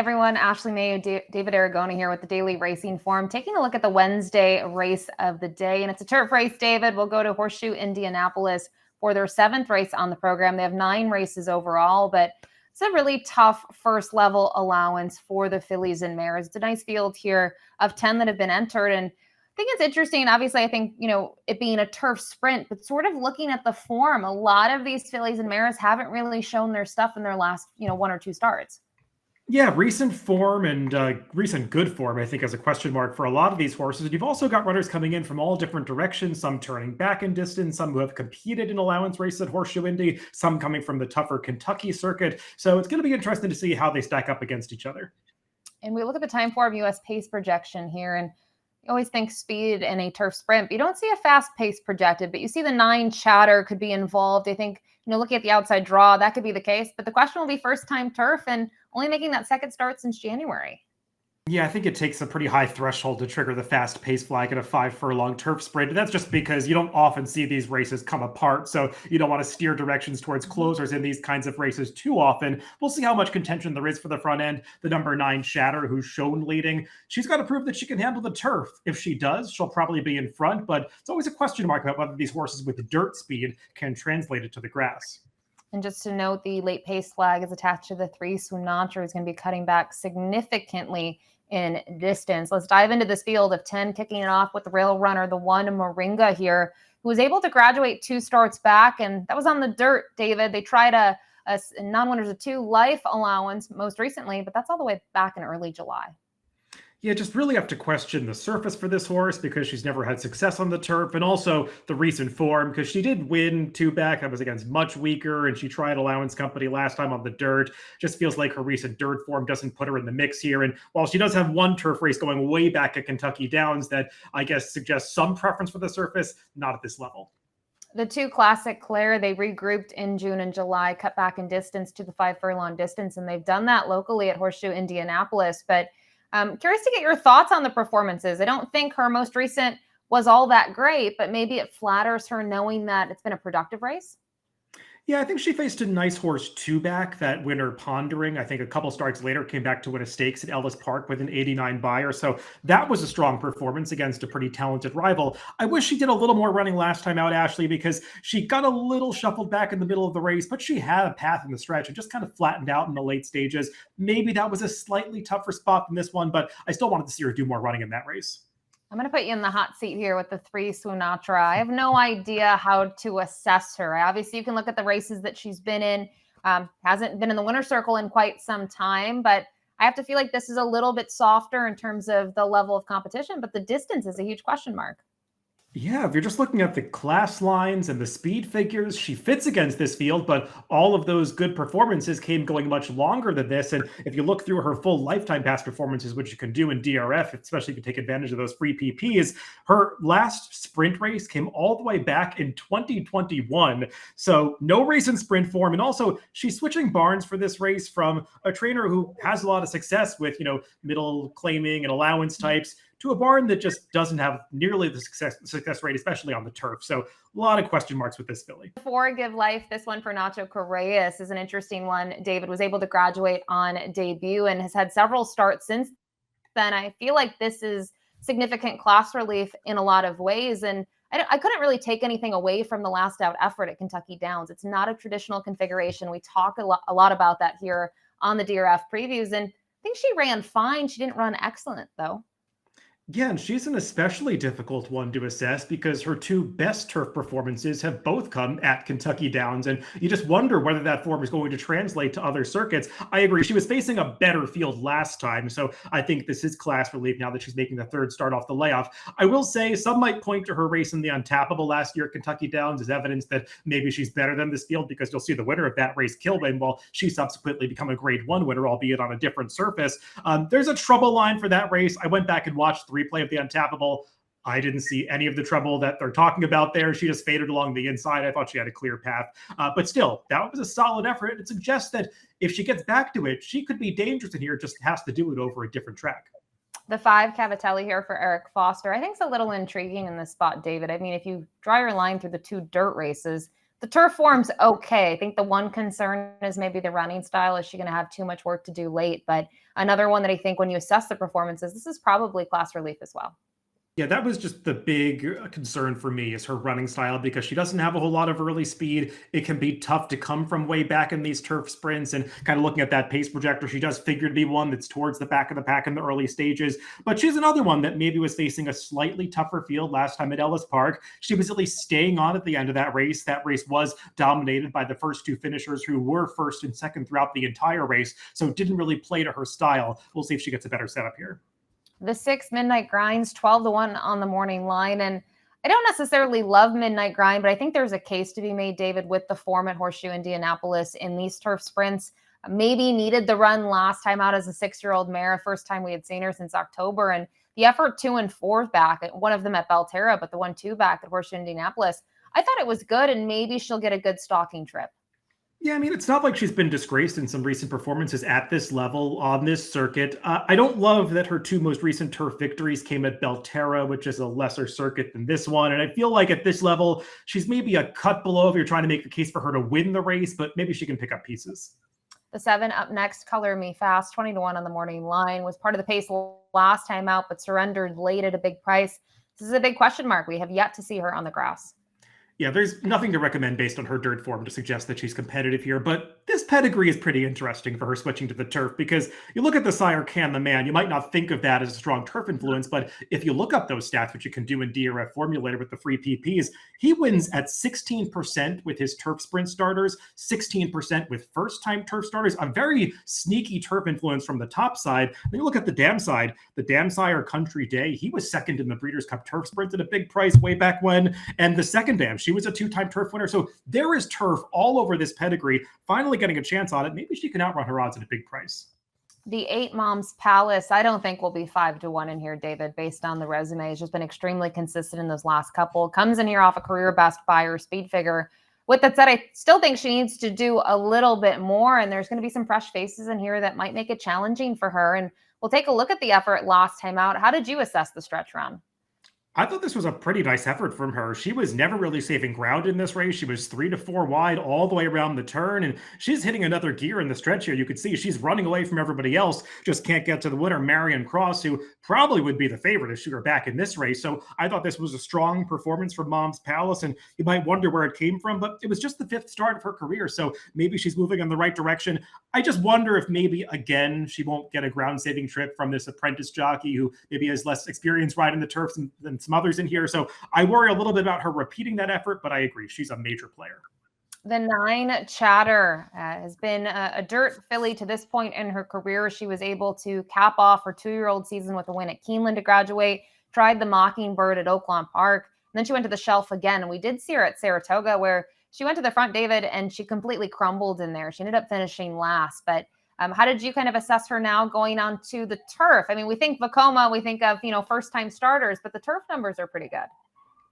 everyone, Ashley Mailloux, David Aragona here with the Daily Racing Forum, taking a look at the Wednesday race of the day. And it's a turf race, David. We'll go to Horseshoe Indianapolis for their 7th race on the program. They have 9 races overall, but it's a really tough first level allowance for the fillies and mares. It's a nice field here of 10 that have been entered. And I think it's interesting. Obviously, I think, it being a turf sprint, but sort of looking at the form, a lot of these fillies and mares haven't really shown their stuff in their last, 1 or 2 starts. Yeah, recent form and recent good form, I think, is a question mark for a lot of these horses. And you've also got runners coming in from all different directions, some turning back in distance, some who have competed in allowance races at Horseshoe Indy, some coming from the tougher Kentucky circuit. So it's going to be interesting to see how they stack up against each other. And we look at the time form US pace projection here, and you always think speed in a turf sprint, but you don't see a fast pace projected, but you see the 9 chatter could be involved. I think, looking at the outside draw, that could be the case, but the question will be first time turf and only making that second start since January. Yeah, I think it takes a pretty high threshold to trigger the fast pace flag in a 5-furlong turf sprint. And that's just because you don't often see these races come apart. So you don't want to steer directions towards closers in these kinds of races too often. We'll see how much contention there is for the front end. The number 9 Shatter, who's shown leading, she's got to prove that she can handle the turf. If she does, she'll probably be in front. But it's always a question mark about whether these horses with dirt speed can translate it to the grass. And just to note, the late pace flag is attached to the 3 Sunatra, who's going to be cutting back significantly in distance. Let's dive into this field of 10, kicking it off with the rail runner, the 1 Moringa here, who was able to graduate 2 starts back, and that was on the dirt, David. They tried a non-winners of 2 life allowance most recently, but that's all the way back in early July. Yeah, just really have to question the surface for this horse because she's never had success on the turf, and also the recent form because she did win 2 back. That was against much weaker, and she tried Allowance Company last time on the dirt. Just feels like her recent dirt form doesn't put her in the mix here. And while she does have 1 turf race going way back at Kentucky Downs that I guess suggests some preference for the surface, not at this level. The 2 Classic Claire, they regrouped in June and July, cut back in distance to the 5-furlong distance, and they've done that locally at Horseshoe Indianapolis. But curious to get your thoughts on the performances. I don't think her most recent was all that great, but maybe it flatters her knowing that it's been a productive race. Yeah, I think she faced a nice horse 2 back, that winner Pondering. I think a couple starts later came back to win a stakes at Ellis Park with an 89 buyer. So that was a strong performance against a pretty talented rival. I wish she did a little more running last time out, Ashley, because she got a little shuffled back in the middle of the race, but she had a path in the stretch and just kind of flattened out in the late stages. Maybe that was a slightly tougher spot than this one, but I still wanted to see her do more running in that race. I'm going to put you in the hot seat here with the 3 Sunatra. I have no idea how to assess her. Obviously, you can look at the races that she's been in. Hasn't been in the winner's circle in quite some time, but I have to feel like this is a little bit softer in terms of the level of competition, but the distance is a huge question mark. Yeah, if you're just looking at the class lines and the speed figures, she fits against this field, but all of those good performances came going much longer than this. And if you look through her full lifetime past performances, which you can do in DRF, especially if you take advantage of those free PPs, her last sprint race came all the way back in 2021. So no recent sprint form. And also she's switching barns for this race from a trainer who has a lot of success with, middle claiming and allowance types to a barn that just doesn't have nearly the success rate, especially on the turf. So a lot of question marks with this filly. Before Give Life, this one for Nacho Correas is an interesting one. David was able to graduate on debut and has had several starts since then. I feel like this is significant class relief in a lot of ways. And I couldn't really take anything away from the last out effort at Kentucky Downs. It's not a traditional configuration. We talk a lot about that here on the DRF previews. And I think she ran fine. She didn't run excellent, though. Yeah, and she's an especially difficult one to assess because her 2 best turf performances have both come at Kentucky Downs, and you just wonder whether that form is going to translate to other circuits. I agree. She was facing a better field last time, so I think this is class relief now that she's making the 3rd start off the layoff. I will say some might point to her race in the Untappable last year at Kentucky Downs as evidence that maybe she's better than this field because you'll see the winner of that race, Kilbane, while she subsequently become a Grade 1 winner, albeit on a different surface. There's a trouble line for that race. I went back and watched the replay of the Untappable. I didn't see any of the trouble that they're talking about there. She just faded along the inside. I thought she had a clear path. But still, that was a solid effort. It suggests that if she gets back to it, she could be dangerous in here, just has to do it over a different track. The 5 Cavatelli here for Eric Foster. I think it's a little intriguing in this spot, David. I mean, if you draw your line through the 2 dirt races, The turf form's okay. I think the one concern is maybe the running style. Is she going to have too much work to do late? But another one that I think when you assess the performances, this is probably class relief as well. Yeah, that was just the big concern for me is her running style because she doesn't have a whole lot of early speed. It can be tough to come from way back in these turf sprints and kind of looking at that pace projector, she does figure to be one that's towards the back of the pack in the early stages. But she's another one that maybe was facing a slightly tougher field last time at Ellis Park. She was at least staying on at the end of that race. That race was dominated by the first two finishers who were first and second throughout the entire race. So it didn't really play to her style. We'll see if she gets a better setup here. The 6 Midnight Grinds, 12-1 on the morning line. And I don't necessarily love Midnight Grind, but I think there's a case to be made, David, with the form at Horseshoe Indianapolis in these turf sprints. Maybe needed the run last time out as a 6-year-old mare, first time we had seen her since October. And the effort 2 and 4 back, one of them at Belterra, but the 1-2 back at Horseshoe Indianapolis, I thought it was good, and maybe she'll get a good stalking trip. Yeah, I mean, it's not like she's been disgraced in some recent performances at this level on this circuit. I don't love that her two most recent turf victories came at Belterra, which is a lesser circuit than this one. And I feel like at this level, she's maybe a cut below if you're trying to make the case for her to win the race, but maybe she can pick up pieces. The 7 up next, Color Me Fast, 20-1 on the morning line, was part of the pace last time out, but surrendered late at a big price. This is a big question mark. We have yet to see her on the grass. Yeah, there's nothing to recommend based on her dirt form to suggest that she's competitive here, but this pedigree is pretty interesting for her switching to the turf because you look at the sire Can the Man, you might not think of that as a strong turf influence, but if you look up those stats, which you can do in DRF Formulator with the free PPs, he wins at 16% with his turf sprint starters, 16% with first-time turf starters, a very sneaky turf influence from the top side. Then you look at the dam side, the dam sire Country Day, he was second in the Breeders' Cup turf sprint at a big price way back when, and the second dam, she was a 2-time turf winner. So there is turf all over this pedigree, finally getting a chance on it. Maybe she can outrun her odds at a big price. The 8 Moms Palace, I don't think will be 5-1 in here, David, based on the resume. It's just been extremely consistent in those last couple. Comes in here off a career best by her speed figure. With that said, I still think she needs to do a little bit more, and there's going to be some fresh faces in here that might make it challenging for her. And we'll take a look at the effort last time out. How did you assess the stretch run? I thought this was a pretty nice effort from her. She was never really saving ground in this race. She was 3 to 4 wide all the way around the turn, and she's hitting another gear in the stretch here. You could see she's running away from everybody else, just can't get to the winner, Marion Cross, who probably would be the favorite to shoot her back in this race. So I thought this was a strong performance from Mom's Palace, and you might wonder where it came from, but it was just the 5th start of her career, so maybe she's moving in the right direction. I just wonder if maybe, again, she won't get a ground-saving trip from this apprentice jockey who maybe has less experience riding the turf than some others in here. So I worry a little bit about her repeating that effort, but I agree. She's a major player. The 9 Chatter has been a dirt filly to this point in her career. She was able to cap off her 2-year-old season with a win at Keeneland to graduate, tried the Mockingbird at Oaklawn Park, and then she went to the shelf again. And we did see her at Saratoga where she went to the front, David, and she completely crumbled in there. She ended up finishing last, but how did you kind of assess her now going on to the turf? I mean, we think Vekoma, we think of, first-time starters, but the turf numbers are pretty good.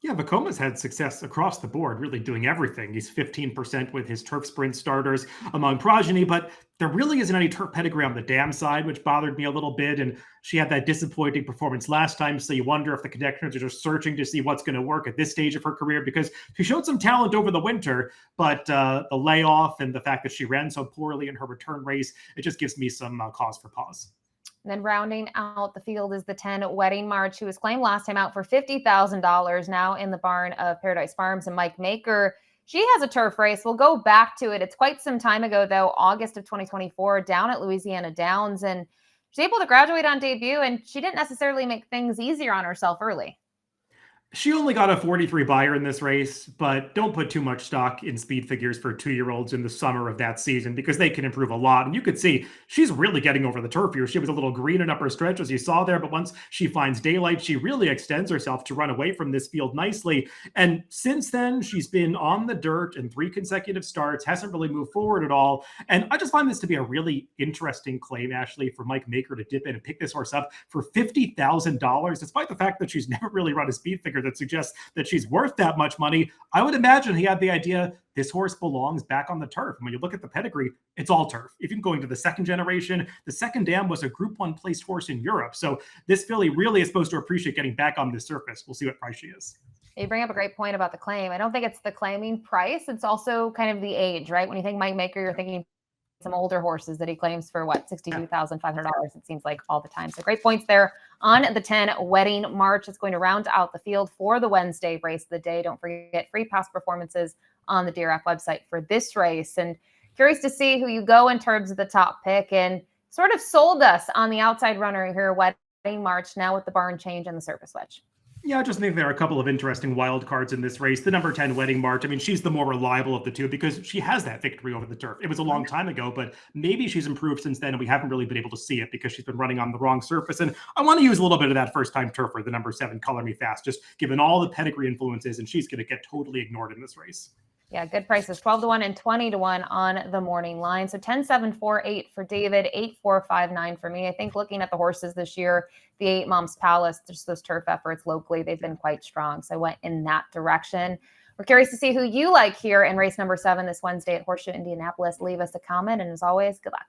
Yeah, Vekoma's had success across the board, really doing everything. He's 15% with his turf sprint starters among progeny, but there really isn't any turf pedigree on the dam side, which bothered me a little bit. And she had that disappointing performance last time, so you wonder if the connections are just searching to see what's going to work at this stage of her career, because she showed some talent over the winter, but the layoff and the fact that she ran so poorly in her return race, it just gives me some cause for pause. And then rounding out the field is the 10 Wedding March, who was claimed last time out for $50,000, now in the barn of Paradise Farms and Mike Maker. She has a turf race. We'll go back to it. It's quite some time ago, though, August of 2024, down at Louisiana Downs. And she's able to graduate on debut, and she didn't necessarily make things easier on herself early. She only got a 43 buyer in this race, but don't put too much stock in speed figures for 2-year-olds in the summer of that season because they can improve a lot. And you could see she's really getting over the turf here. She was a little green in upper stretch, as you saw there, but once she finds daylight, she really extends herself to run away from this field nicely. And since then, she's been on the dirt in 3 consecutive starts, hasn't really moved forward at all. And I just find this to be a really interesting claim, Ashley, for Mike Maker to dip in and pick this horse up for $50,000, despite the fact that she's never really run a speed figure here that suggests that she's worth that much money. I would imagine he had the idea this horse belongs back on the turf. And when you look at the pedigree, it's all turf. Even going to the second generation, the second dam was a Group 1 placed horse in Europe. So this filly really is supposed to appreciate getting back on this surface. We'll see what price she is. You bring up a great point about the claim. I don't think it's the claiming price. It's also kind of the age, right? When you think Mike Maker, you're thinking some older horses that he claims for what, $62,500. It seems like all the time. So great points there on the 10 Wedding March. It's going to round out the field for the Wednesday race of the day. Don't forget free past performances on the DRF website for this race. And curious to see who you go in terms of the top pick, and sort of sold us on the outside runner here, Wedding March, now with the barn change and the surface wedge. Yeah, I just think there are a couple of interesting wild cards in this race. The number 10 Wedding March, I mean, she's the more reliable of the two because she has that victory over the turf. It was a long time ago, but maybe she's improved since then, and we haven't really been able to see it because she's been running on the wrong surface. And I want to use a little bit of that first-time turfer, the number 7, Color Me Fast, just given all the pedigree influences, and she's going to get totally ignored in this race. Yeah, good prices, 12-1 and 20-1 on the morning line. So 10-7-4-8 for David, 8-4-5-9 for me. I think looking at the horses this year, the 8 Moms Palace, just those turf efforts locally, they've been quite strong. So I went in that direction. We're curious to see who you like here in race number 7 this Wednesday at Horseshoe Indianapolis. Leave us a comment, and as always, good luck.